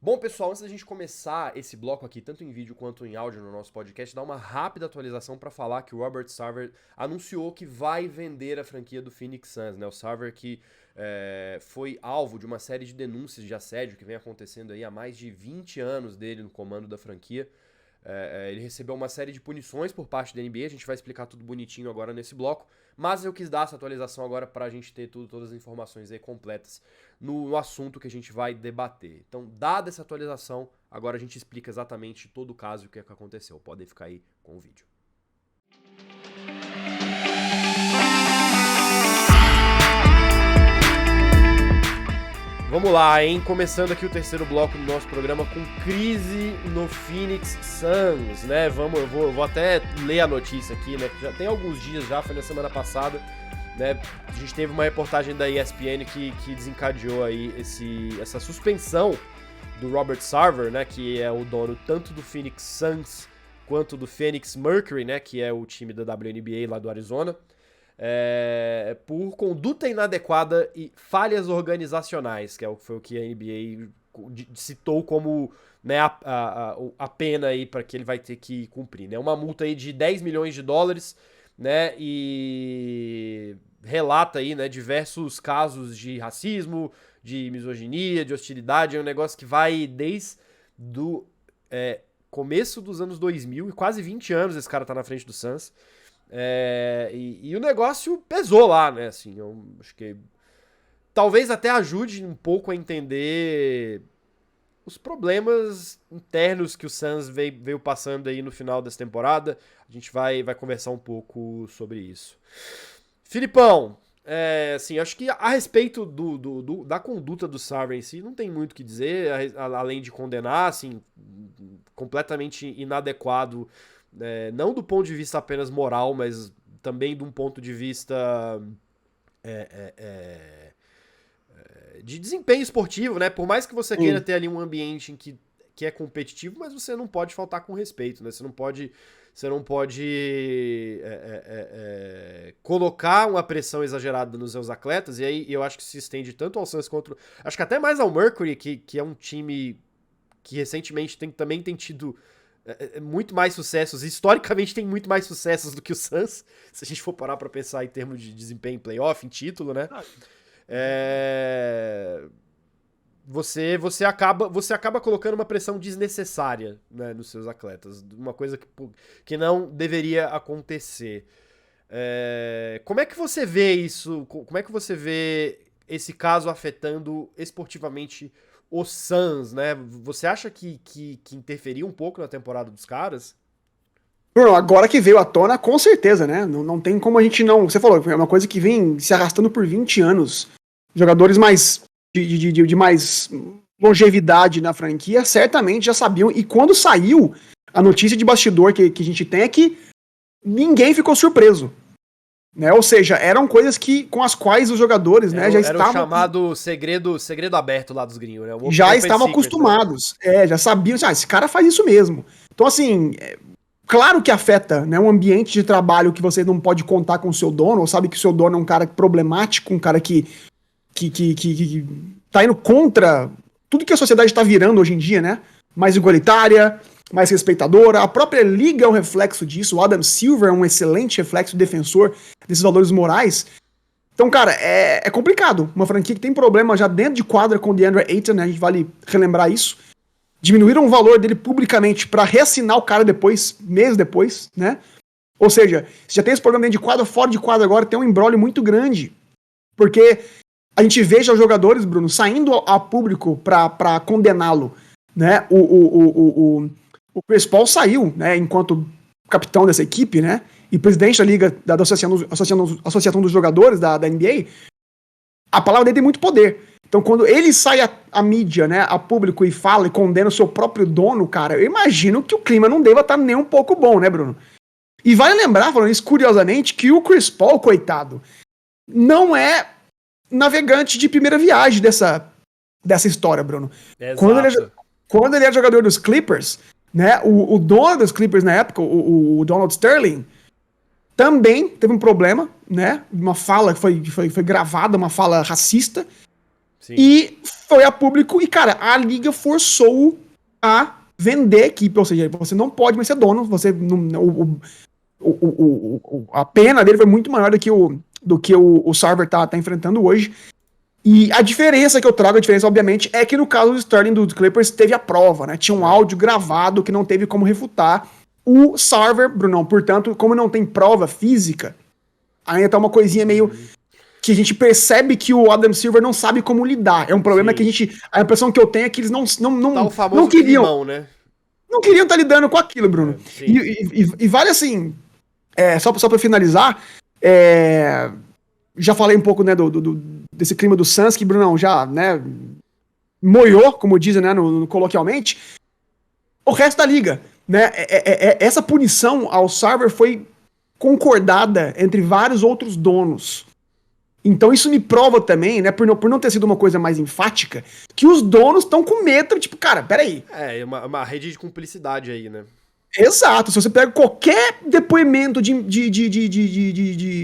Bom, pessoal, antes da gente começar esse bloco aqui, tanto em vídeo quanto em áudio no nosso podcast, dar uma rápida atualização para falar que o Robert Sarver anunciou que vai vender a franquia do Phoenix Suns, né? O Sarver que foi alvo de uma série de denúncias de assédio que vem acontecendo aí há mais de 20 anos dele no comando da franquia. Ele recebeu uma série de punições por parte da NBA, a gente vai explicar tudo bonitinho agora nesse bloco, mas eu quis dar essa atualização agora para a gente ter todas as informações aí completas no assunto que a gente vai debater. Então, dada essa atualização, agora a gente explica exatamente todo o caso e o que aconteceu. Podem ficar aí com o vídeo. Vamos lá, hein? Começando aqui o terceiro bloco do nosso programa com crise no Phoenix Suns, né? Eu vou até ler a notícia aqui, né? Que já tem alguns dias já, foi na semana passada, né? A gente teve uma reportagem da ESPN que desencadeou aí essa suspensão do Robert Sarver, né? Que é o dono tanto do Phoenix Suns quanto do Phoenix Mercury, né? Que é o time da WNBA lá do Arizona. Por conduta inadequada e falhas organizacionais, que foi o que a NBA citou como, né, a pena aí para que ele vai ter que cumprir, né? Uma multa aí de 10 milhões de dólares, né? E relata aí, né, diversos casos de racismo, de misoginia, de hostilidade. É um negócio que vai desde do começo dos anos 2000 e quase 20 anos esse cara tá na frente do Suns. E o negócio pesou lá, né? Assim, eu acho que talvez até ajude um pouco a entender os problemas internos que o Suns veio passando aí no final dessa temporada. A gente vai conversar um pouco sobre isso. Filipão, assim, acho que a respeito da conduta do Sarver em si, não tem muito o que dizer, além de condenar, assim, completamente inadequado. Não do ponto de vista apenas moral, mas também de um ponto de vista de desempenho esportivo, né? Por mais que você queira ter ali um ambiente em que é competitivo, mas você não pode faltar com respeito, né? Você não pode colocar uma pressão exagerada nos seus atletas, e aí eu acho que se estende tanto ao Suns quanto... Acho que até mais ao Mercury, que é um time que recentemente também tem tido muito mais sucessos, historicamente tem muito mais sucessos do que o Suns, se a gente for parar pra pensar em termos de desempenho em playoff, em título, né? Você acaba colocando uma pressão desnecessária, né, nos seus atletas, uma coisa que não deveria acontecer. Como é que você vê isso? Como é que você vê esse caso afetando esportivamente o Suns, né? Você acha que interferiu um pouco na temporada dos caras? Bruno, agora que veio à tona, com certeza, né? Não tem como a gente não... Você falou, é uma coisa que vem se arrastando por 20 anos. Jogadores mais de mais longevidade na franquia certamente já sabiam. E quando saiu, a notícia de bastidor que a gente tem é que ninguém ficou surpreso. Né? Ou seja, eram coisas com as quais os jogadores, né, já estavam... Era o chamado segredo aberto lá dos gringos, né? Já estavam acostumados. Né? Já sabiam, esse cara faz isso mesmo. Então, assim, claro que afeta, né, um ambiente de trabalho que você não pode contar com o seu dono, ou sabe que o seu dono é um cara problemático, um cara que tá indo contra tudo que a sociedade tá virando hoje em dia, né? Mais igualitária, mais respeitadora. A própria liga é um reflexo disso. O Adam Silver é um excelente reflexo defensor desses valores morais. Então, cara, é complicado. Uma franquia que tem problema já dentro de quadra com o DeAndre Ayton, né? A gente vale relembrar isso. Diminuíram o valor dele publicamente pra reassinar o cara depois, meses depois, né? Ou seja, se já tem esse problema dentro de quadra, fora de quadra agora tem um imbróglio muito grande. Porque a gente veja os jogadores, Bruno, saindo a público pra condená-lo, né? O Chris Paul saiu, né, enquanto capitão dessa equipe, né, e presidente da liga, da associação dos jogadores da NBA. A palavra dele tem muito poder. Então, quando ele sai à mídia, né, a público e fala e condena o seu próprio dono, cara, eu imagino que o clima não deva estar nem um pouco bom, né, Bruno? E vale lembrar, falando isso curiosamente, que o Chris Paul, coitado, não é navegante de primeira viagem dessa história, Bruno. Quando ele é jogador dos Clippers, né, o dono dos Clippers na época, o Donald Sterling, também teve um problema, né, uma fala que foi gravada, uma fala racista, Sim. E foi a público, e cara, a liga forçou a vender a equipe, ou seja, você não pode mais ser dono, você não, a pena dele foi muito maior do que o Sarver tá enfrentando hoje. E a diferença que eu trago, a diferença, obviamente, é que no caso do Sterling do Clippers teve a prova, né? Tinha um áudio gravado que não teve como refutar. O Sarver, Brunão, portanto, como não tem prova física, ainda tá uma coisinha meio que a gente percebe que o Adam Silver não sabe como lidar. É um problema que a impressão que eu tenho é que eles Tá o não famoso queriam, climão, né? não queriam estar lidando com aquilo, Bruno. Sim. E vale assim, só pra finalizar, é, já falei um pouco, né, desse clima do Suns, que Brunão já, né, moiou, como dizem, né, no coloquialmente, o resto da liga, né, essa punição ao Sarver foi concordada entre vários outros donos. Então isso me prova também, né, por não ter sido uma coisa mais enfática, que os donos estão com medo, tipo, cara, peraí. É uma rede de cumplicidade aí, né? Exato, se você pega qualquer depoimento de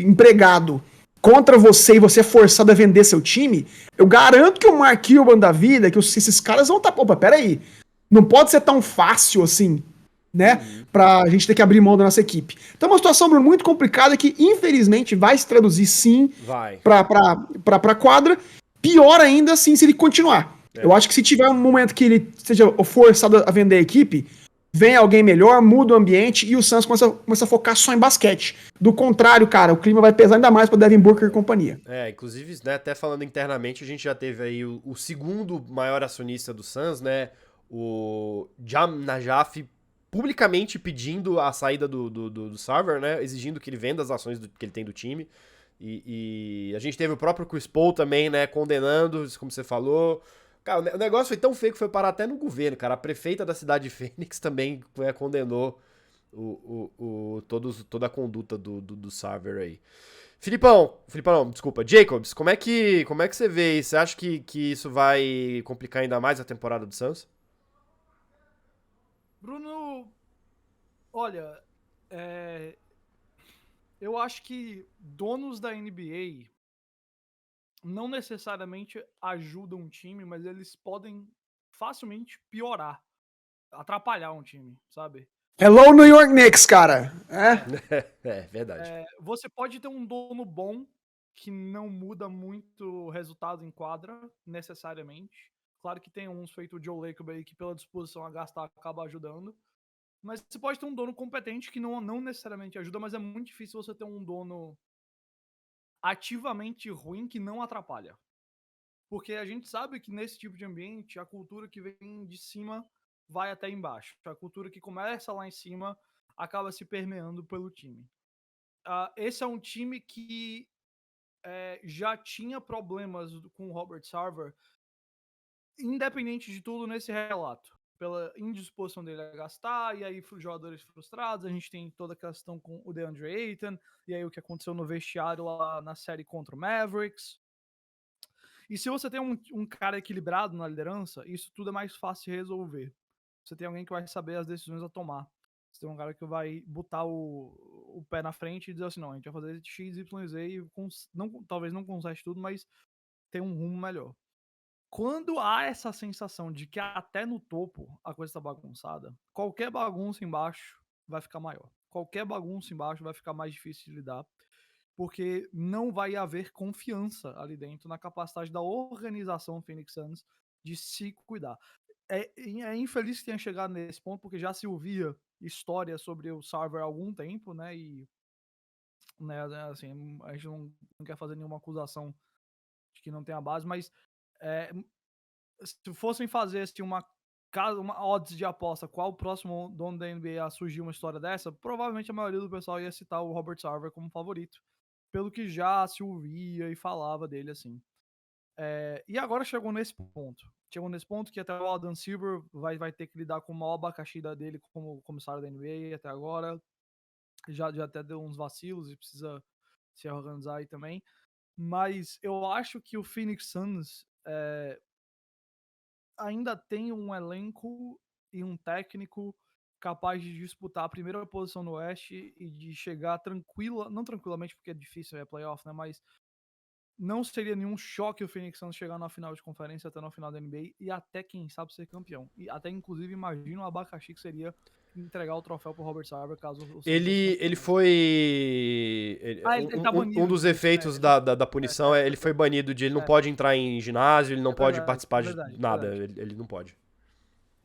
empregado contra você e você é forçado a vender seu time, eu garanto que o Mark Cuban da vida, que esses caras vão estar. Opa, peraí. Não pode ser tão fácil assim, né? Pra gente ter que abrir mão da nossa equipe. Então é uma situação, Bruno, muito complicada que, infelizmente, vai se traduzir sim Vai. pra quadra. Pior ainda, assim, se ele continuar. Eu acho que se tiver um momento que ele seja forçado a vender a equipe, vem alguém melhor, muda o ambiente e o Suns começa a focar só em basquete. Do contrário, cara, o clima vai pesar ainda mais para Devin Booker e companhia. Inclusive, né, até falando internamente, a gente já teve aí o segundo maior acionista do Suns, né, o Jam Najaf, publicamente pedindo a saída do Sarver, né, exigindo que ele venda as ações que ele tem do time. E a gente teve o próprio Chris Paul também, né, condenando, como você falou. Cara, o negócio foi tão feio que foi parar até no governo, cara. A prefeita da cidade de Phoenix também condenou toda a conduta do Sarver aí. Filipão, não, desculpa, Jacobs, como é que você vê isso? Você acha que isso vai complicar ainda mais a temporada do Suns? Bruno, olha, eu acho que donos da NBA não necessariamente ajudam um time, mas eles podem facilmente piorar, atrapalhar um time, sabe? Hello, New York Knicks, cara. Verdade. Você pode ter um dono bom que não muda muito o resultado em quadra, necessariamente. Claro que tem uns feito o Joe Lacob aí que pela disposição a gastar acaba ajudando. Mas você pode ter um dono competente que não necessariamente ajuda, mas é muito difícil você ter um dono ativamente ruim que não atrapalha. Porque a gente sabe que nesse tipo de ambiente, a cultura que vem de cima vai até embaixo. A cultura que começa lá em cima acaba se permeando pelo time. Esse é um time que já tinha problemas com o Robert Sarver, independente de tudo nesse relato. Pela indisposição dele a gastar, e aí jogadores frustrados, a gente tem toda a questão com o DeAndre Ayton, e aí o que aconteceu no vestiário lá na série contra o Mavericks. E se você tem um cara equilibrado na liderança, isso tudo é mais fácil de resolver. Você tem alguém que vai saber as decisões a tomar. Você tem um cara que vai botar o pé na frente e dizer assim, não, a gente vai fazer X, Y, Z e talvez não conserte tudo, mas tem um rumo melhor. Quando há essa sensação de que até no topo a coisa está bagunçada, qualquer bagunça embaixo vai ficar maior. Qualquer bagunça embaixo vai ficar mais difícil de lidar, porque não vai haver confiança ali dentro na capacidade da organização Phoenix Suns de se cuidar. É infeliz que tenha chegado nesse ponto, porque já se ouvia história sobre o Sarver há algum tempo, né? E né, assim, a gente não quer fazer nenhuma acusação de que não tem a base, mas se fossem fazer assim, uma odds de aposta qual o próximo dono da NBA a surgir uma história dessa, provavelmente a maioria do pessoal ia citar o Robert Sarver como favorito, pelo que já se ouvia e falava dele assim. E agora chegou nesse ponto. Chegou nesse ponto que até o Adam Silver vai ter que lidar com o maior abacaxi dele como comissário da NBA até agora. Já até deu uns vacilos e precisa se organizar aí também. Mas eu acho que o Phoenix Suns ainda tem um elenco e um técnico capaz de disputar a primeira posição no Oeste e de chegar tranquila, não tranquilamente porque é difícil, é playoff, né, mas não seria nenhum choque o Phoenix Suns chegar na final de conferência, até na final da NBA, e até, quem sabe, ser campeão. E até, inclusive, imagina o abacaxi que seria entregar o troféu pro Robert Sarver, caso o Suns fosse Ele campeão. foi. Ele tá banido Um dos disso, efeitos né? da punição é ele foi banido de. Ele não É. pode entrar em ginásio, ele não É pode verdade, participar é de verdade, nada. verdade. Ele não pode.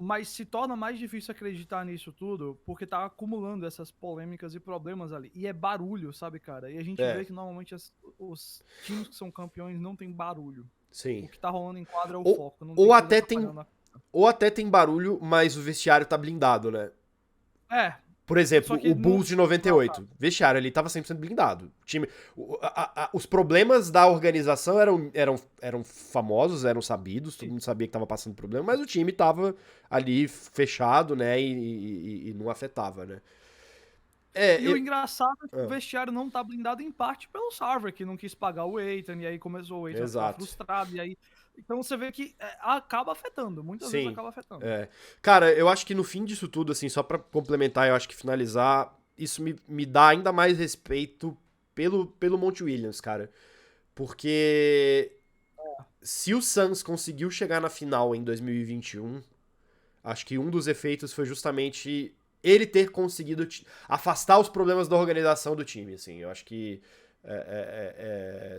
Mas se torna mais difícil acreditar nisso tudo, porque tá acumulando essas polêmicas e problemas ali. E é barulho, sabe, cara? E a gente É. vê que normalmente os times que são campeões não tem barulho. Sim. O que tá rolando em quadra é o Ou- foco. Não ou coisa até tem- atrapalhando Ou até tem barulho, mas o vestiário tá blindado, né? É, Por exemplo, Só que o Bulls de não- 98. Vestiário ali tava 100% blindado. O time, os problemas da organização eram famosos, eram sabidos, todo mundo sabia que tava passando problema, mas o time tava ali fechado, né? E não afetava, né? E o engraçado é que o Ah. vestiário não tá blindado em parte pelo Sarver, que não quis pagar o Eitan, e aí começou o Eitan a ficar Exato. frustrado, e aí... Então você vê que acaba afetando, muitas vezes Sim, acaba afetando. É. Cara, eu acho que no fim disso tudo, assim, só pra complementar, eu acho que finalizar, isso me dá ainda mais respeito pelo Monty Williams, cara. Porque se o Suns conseguiu chegar na final em 2021, acho que um dos efeitos foi justamente ele ter conseguido afastar os problemas da organização do time, assim. Eu acho que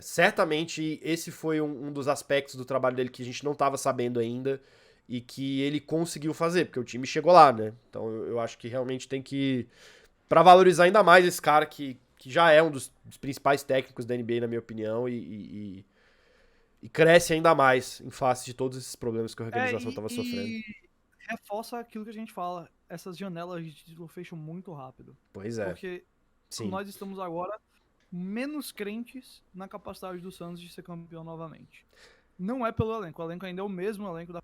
certamente esse foi um dos aspectos do trabalho dele que a gente não estava sabendo ainda e que ele conseguiu fazer, porque o time chegou lá, né? Então eu acho que realmente tem que, pra valorizar ainda mais esse cara que já é um dos principais técnicos da NBA, na minha opinião, e cresce ainda mais em face de todos esses problemas que a organização estava sofrendo. E reforça aquilo que a gente fala, essas janelas de título fecham muito rápido. Pois é, Porque sim. nós estamos agora menos crentes na capacidade do Suns de ser campeão novamente. Não é pelo elenco, o elenco ainda é o mesmo elenco da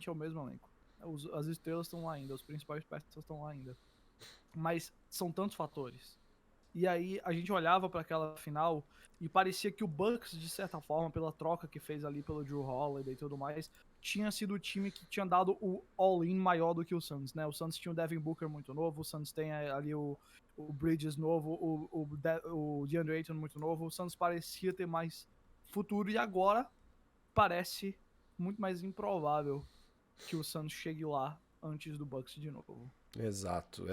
é o mesmo elenco. As estrelas estão lá ainda, os principais peças estão lá ainda. Mas são tantos fatores. E aí a gente olhava para aquela final e parecia que o Bucks, de certa forma, pela troca que fez ali pelo Drew Holiday e tudo mais, tinha sido o time que tinha dado o all-in maior do que o Suns, né? O Suns tinha o Devin Booker muito novo, o Suns tem ali o Bridges novo, o DeAndre Ayton muito novo, o Suns parecia ter mais futuro e agora parece muito mais improvável que o Suns chegue lá antes do Bucks de novo. Exato.